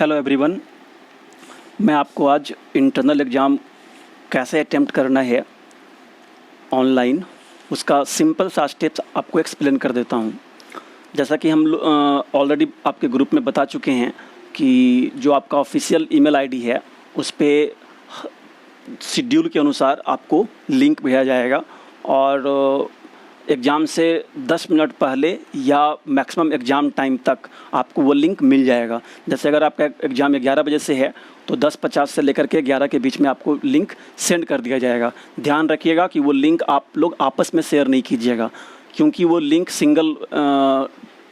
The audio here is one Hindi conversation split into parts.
हेलो एवरीवन, मैं आपको आज इंटरनल एग्ज़ाम कैसे अटेम्प्ट करना है ऑनलाइन, उसका सिंपल सा स्टेप्स आपको एक्सप्लेन कर देता हूँ। जैसा कि हम ऑलरेडी आपके ग्रुप में बता चुके हैं कि जो आपका ऑफिशियल ईमेल आईडी है उस पे शेड्यूल के अनुसार आपको लिंक भेजा जाएगा और एग्ज़ाम से 10 मिनट पहले या मैक्सिमम एग्ज़ाम टाइम तक आपको वो लिंक मिल जाएगा। जैसे अगर आपका एग्ज़ाम 11 बजे से है तो 10:50 से लेकर के 11 के बीच में आपको लिंक सेंड कर दिया जाएगा। ध्यान रखिएगा कि वो लिंक आप लोग आपस में शेयर नहीं कीजिएगा, क्योंकि वो लिंक सिंगल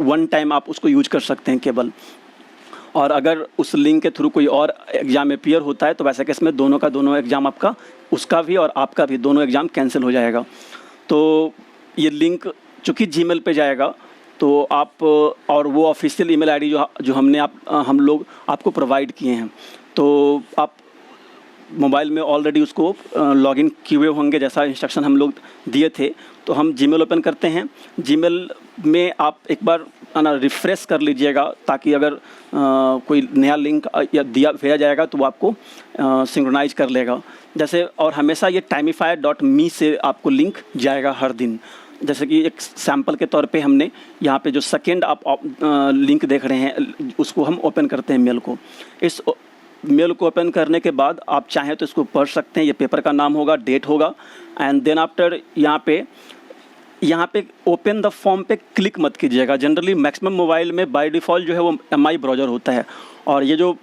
वन टाइम आप उसको यूज कर सकते हैं केवल। और अगर उस लिंक के थ्रू कोई और एग्ज़ाम अपीयर होता है तो वैसे केस में दोनों का दोनों एग्ज़ाम आपका, उसका भी और आपका भी, दोनों एग्ज़ाम कैंसिल हो जाएगा। तो ये लिंक चूँकि जीमेल पे जाएगा तो आप, और वो ऑफिशियल ईमेल आईडी जो हम लोग आपको प्रोवाइड किए हैं, तो आप मोबाइल में ऑलरेडी उसको लॉगिन किए हुए होंगे जैसा इंस्ट्रक्शन हम लोग दिए थे। तो हम जीमेल ओपन करते हैं। जीमेल में आप एक बार रिफ़्रेश कर लीजिएगा, ताकि अगर कोई नया लिंक या भेजा जाएगा तो वो आपको सिंक्रोनाइज कर लेगा। जैसे, और हमेशा ये timify.me से आपको लिंक जाएगा हर दिन। जैसे कि एक सैम्पल के तौर पे हमने यहाँ पे जो सेकेंड आप लिंक देख रहे हैं उसको हम ओपन करते हैं मेल को। इस मेल को ओपन करने के बाद आप चाहें तो इसको पढ़ सकते हैं। ये पेपर का नाम होगा, डेट होगा, एंड देन आफ्टर यहाँ पे ओपन द फॉर्म पे क्लिक मत कीजिएगा। जनरली मैक्सिमम मोबाइल में बाय डिफ़ॉल्ट जो है वो MI ब्राउज़र होता है, और ये जो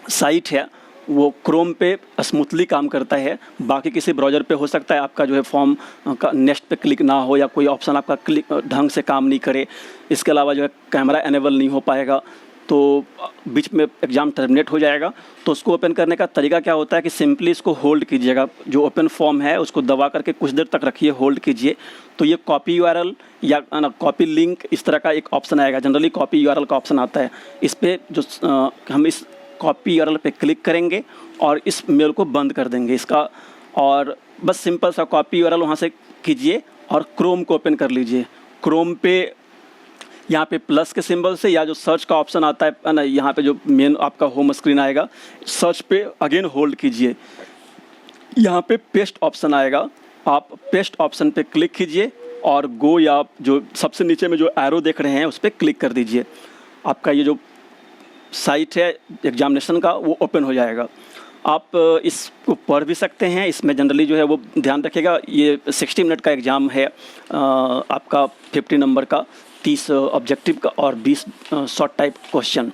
साइट है वो क्रोम पे स्मूथली काम करता है। बाकी किसी ब्राउज़र पे हो सकता है आपका जो है फॉर्म का नेक्स्ट पे क्लिक ना हो, या कोई ऑप्शन आपका क्लिक ढंग से काम नहीं करे। इसके अलावा जो है कैमरा इनेबल नहीं हो पाएगा, तो बीच में एग्ज़ाम टर्मिनेट हो जाएगा। तो उसको ओपन करने का तरीका क्या होता है कि सिंपली इसको होल्ड कीजिएगा। जो ओपन फॉर्म है उसको दबा करके कुछ देर तक रखिए, होल्ड कीजिए। तो ये कॉपी URL या कॉपी लिंक इस तरह का एक ऑप्शन आएगा। जनरली कॉपी URL का ऑप्शन आता है। इस पर जो हम इस कॉपी URL पे क्लिक करेंगे और इस मेल को बंद कर देंगे इसका, और बस सिंपल सा कॉपी URL वहाँ से कीजिए और क्रोम को ओपन कर लीजिए। क्रोम पे यहाँ पे प्लस के सिंबल से, या जो सर्च का ऑप्शन आता है ना, यहाँ पे जो मेन आपका होम स्क्रीन आएगा, सर्च पे अगेन होल्ड कीजिए। यहाँ पे पेस्ट ऑप्शन आएगा, आप पेस्ट ऑप्शन पे क्लिक कीजिए और गो, या जो सबसे नीचे में जो एरो देख रहे हैं उस पर क्लिक कर दीजिए। आपका ये जो साइट है एग्जामिनेशन का वो ओपन हो जाएगा। आप इसको पढ़ भी सकते हैं। इसमें जनरली जो है वो ध्यान रखिएगा, ये 60 मिनट का एग्ज़ाम है आपका, 50 नंबर का, 30 ऑब्जेक्टिव का और 20 शॉर्ट टाइप क्वेश्चन।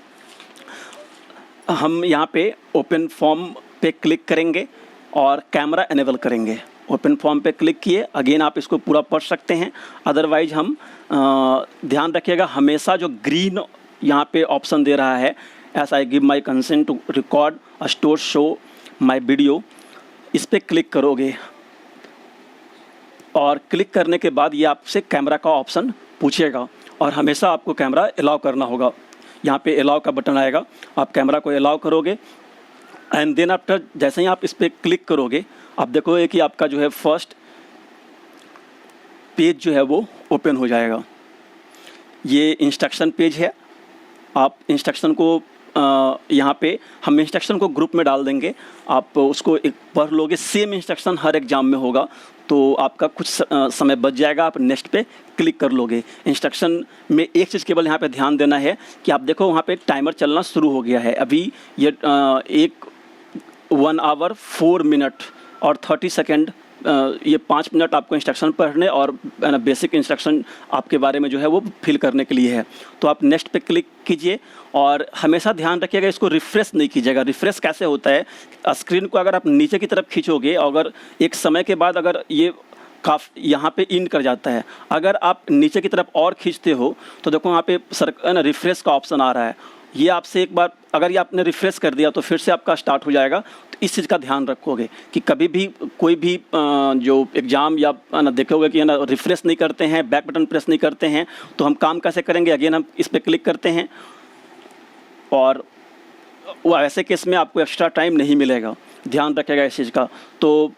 हम यहाँ पे ओपन फॉर्म पे क्लिक करेंगे और कैमरा इनेबल करेंगे। ओपन फॉर्म पे क्लिक किए, अगेन आप इसको पूरा पढ़ सकते हैं। अदरवाइज हम ध्यान रखिएगा, हमेशा जो ग्रीन यहाँ पे ऑप्शन दे रहा है, as I give my consent to record store show my video, इस पर क्लिक करोगे और क्लिक करने के बाद ये आपसे कैमरा का ऑप्शन पूछेगा, और हमेशा आपको कैमरा अलाउ करना होगा। यहाँ पे अलाउ का बटन आएगा, आप कैमरा को अलाउ करोगे, एंड देन आफ्टर जैसे ही आप इस पर क्लिक करोगे, आप देखोगे कि आपका जो है फर्स्ट पेज जो है वो ओपन हो जाएगा। ये इंस्ट्रक्शन पेज है। आप इंस्ट्रक्शन को यहाँ पे हम इंस्ट्रक्शन को ग्रुप में डाल देंगे, आप उसको एक पढ़ लोगे। सेम इंस्ट्रक्शन हर एग्ज़ाम में होगा, तो आपका कुछ समय बच जाएगा, आप नेक्स्ट पे क्लिक कर लोगे। इंस्ट्रक्शन में एक चीज़ केवल यहाँ पे ध्यान देना है कि आप देखो वहाँ पे टाइमर चलना शुरू हो गया है। अभी ये 1 आवर 4 मिनट और 30 सेकेंड, ये 5 मिनट आपको इंस्ट्रक्शन पढ़ने और बेसिक इंस्ट्रक्शन आपके बारे में जो है वो फिल करने के लिए है। तो आप नेक्स्ट पे क्लिक कीजिए, और हमेशा ध्यान रखिएगा इसको रिफ़्रेश नहीं कीजिएगा। रिफ़्रेश कैसे होता है, स्क्रीन को अगर आप नीचे की तरफ खींचोगे, अगर एक समय के बाद अगर ये यहाँ पे इन कर जाता है, अगर आप नीचे की तरफ और खींचते हो तो देखो वहाँ पे रिफ़्रेश का ऑप्शन आ रहा है। ये आपसे एक बार अगर ये आपने रिफ़्रेश कर दिया तो फिर से आपका स्टार्ट हो जाएगा। तो इस चीज़ का ध्यान रखोगे कि कभी भी कोई भी जो एग्ज़ाम या देखोगे कि रिफ़्रेश नहीं करते हैं, बैक बटन प्रेस नहीं करते हैं, तो हम काम कैसे करेंगे। अगेन हम इस पर क्लिक करते हैं, और वो ऐसे केस में आपको एक्स्ट्रा टाइम नहीं मिलेगा। ध्यान रखिएगा इस चीज़ का। तो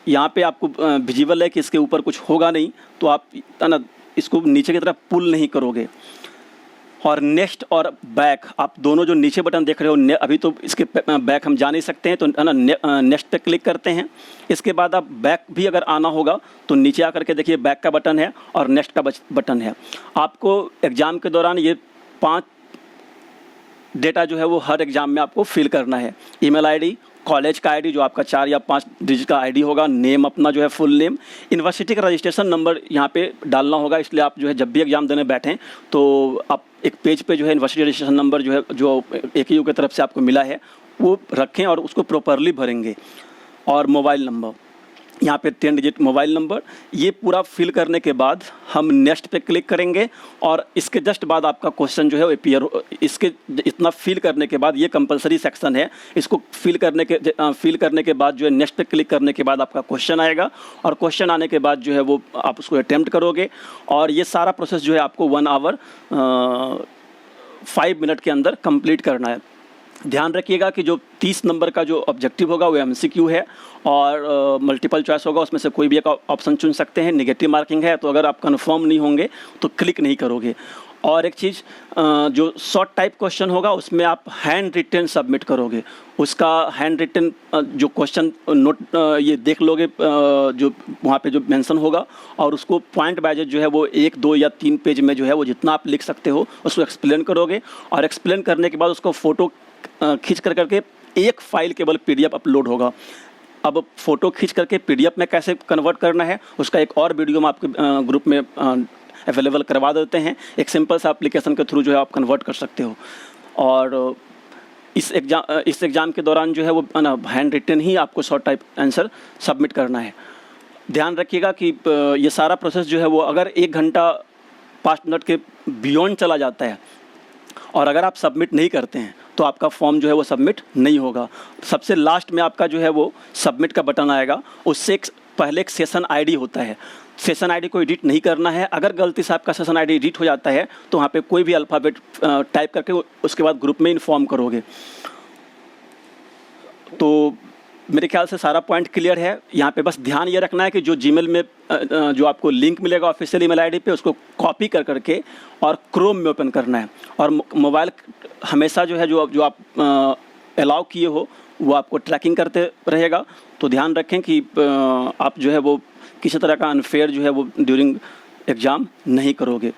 यहाँ पे आपको विजिबल है कि इसके ऊपर कुछ होगा नहीं, तो आप इसको नीचे की तरफ पुल नहीं करोगे। और नेक्स्ट और बैक, आप दोनों जो नीचे बटन देख रहे हो, अभी तो इसके बैक हम जा नहीं सकते हैं, तो है ना, नेक्स्ट पे क्लिक करते हैं। इसके बाद आप बैक भी अगर आना होगा तो नीचे आकर के देखिए बैक का बटन है और नेक्स्ट का बटन है। आपको एग्ज़ाम के दौरान ये 5 डेटा जो है वो हर एग्ज़ाम में आपको फिल करना है। ईमेल आईडी, कॉलेज का आईडी जो आपका 4 या 5 डिजिट का आईडी होगा, नेम अपना जो है फुल नेम, यूनिवर्सिटी का रजिस्ट्रेशन नंबर यहाँ पे डालना होगा। इसलिए आप जो है जब भी एग्ज़ाम देने बैठें तो आप एक पेज पे जो है यूनिवर्सिटी रजिस्ट्रेशन नंबर जो है, जो AKU की तरफ से आपको मिला है, वो रखें और उसको प्रॉपरली भरेंगे। और मोबाइल नंबर, यहाँ पे 10 डिजिट मोबाइल नंबर, ये पूरा फिल करने के बाद हम नेक्स्ट पे क्लिक करेंगे और इसके जस्ट बाद आपका क्वेश्चन जो है अपीयर, इसके इतना फिल करने के बाद, ये कंपलसरी सेक्शन है, इसको फिल करने के बाद जो है नेक्स्ट पे क्लिक करने के बाद आपका क्वेश्चन आएगा और क्वेश्चन आने के बाद जो है वो आप उसको अटेम्प्ट करोगे और ये सारा प्रोसेस जो है आपको 1 आवर 5 मिनट के अंदर कंप्लीट करना है। ध्यान रखिएगा कि जो 30 नंबर का जो ऑब्जेक्टिव होगा वो MCQ है और मल्टीपल चॉइस होगा, उसमें से कोई भी एक ऑप्शन चुन सकते हैं। नेगेटिव मार्किंग है, तो अगर आप कन्फर्म नहीं होंगे तो क्लिक नहीं करोगे। और एक चीज़, जो शॉर्ट टाइप क्वेश्चन होगा उसमें आप हैंड रिटन सबमिट करोगे। उसका हैंड रिटन जो क्वेश्चन नोट ये देख लोगे, जो वहाँ पे जो मेंशन होगा, और उसको पॉइंट बाय जो है वो 1, 2 या 3 पेज में जो है वो जितना आप लिख सकते हो उसको एक्सप्लेन करोगे। और एक्सप्लेन करने के बाद उसको फ़ोटो खींच करके एक फाइल केवल PDF अपलोड होगा। अब फ़ोटो खींच करके PDF में कैसे कन्वर्ट करना है उसका एक और वीडियो हम आपके ग्रुप में अवेलेबल करवा देते हैं। एक सिंपल सा एप्लीकेशन के थ्रू जो है आप कन्वर्ट कर सकते हो। और इस एग्ज़ाम के दौरान जो है वो हैंड रिटन ही आपको शॉर्ट टाइप आंसर सबमिट करना है। ध्यान रखिएगा कि ये सारा प्रोसेस जो है वो अगर 1 घंटा 5 मिनट के बियॉन्ड चला जाता है और अगर आप सबमिट नहीं करते हैं तो आपका फॉर्म जो है वो सबमिट नहीं होगा। सबसे लास्ट में आपका जो है वो सबमिट का बटन आएगा, उससे पहले एक सेशन आईडी होता है। सेशन आईडी को एडिट नहीं करना है। अगर गलती से आपका सेशन आईडी एडिट हो जाता है तो वहाँ पे कोई भी अल्फ़ाबेट टाइप करके उसके बाद ग्रुप में इन्फॉर्म करोगे। तो मेरे ख्याल से सारा पॉइंट क्लियर है। यहाँ पे बस ध्यान ये रखना है कि जो जीमेल में जो आपको लिंक मिलेगा ऑफिशियल ईमेल आईडी पे, उसको कॉपी कर करके और क्रोम में ओपन करना है। और मोबाइल हमेशा जो है जो आप अलाउ किए हो वो आपको ट्रैकिंग करते रहेगा। तो ध्यान रखें कि आप जो है वो किसी तरह का अनफेयर जो है वो ड्यूरिंग एग्ज़ाम नहीं करोगे।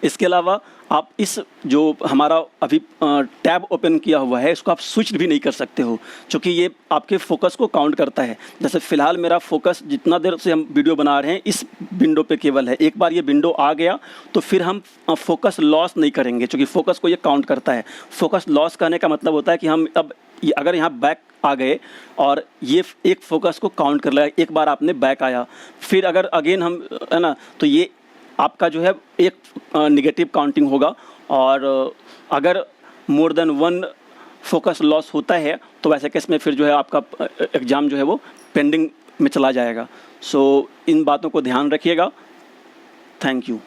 इसके अलावा आप इस जो हमारा अभी टैब ओपन किया हुआ है इसको आप स्विच भी नहीं कर सकते हो, क्योंकि ये आपके फोकस को काउंट करता है। जैसे फ़िलहाल मेरा फोकस जितना देर से हम वीडियो बना रहे हैं इस विंडो पे केवल है। एक बार ये विंडो आ गया तो फिर हम फोकस लॉस नहीं करेंगे, क्योंकि फोकस को ये काउंट करता है। फोकस लॉस करने का मतलब होता है कि हम अब अगर यहाँ बैक आ गए और ये एक फोकस को काउंट कर लिया, एक बार आपने बैक आया, फिर अगर अगेन हम है ना, तो ये आपका जो है एक नेगेटिव काउंटिंग होगा। और अगर मोर देन 1 फोकस लॉस होता है तो वैसे केस में फिर जो है आपका एग्ज़ाम जो है वो पेंडिंग में चला जाएगा। सो इन बातों को ध्यान रखिएगा। Thank you.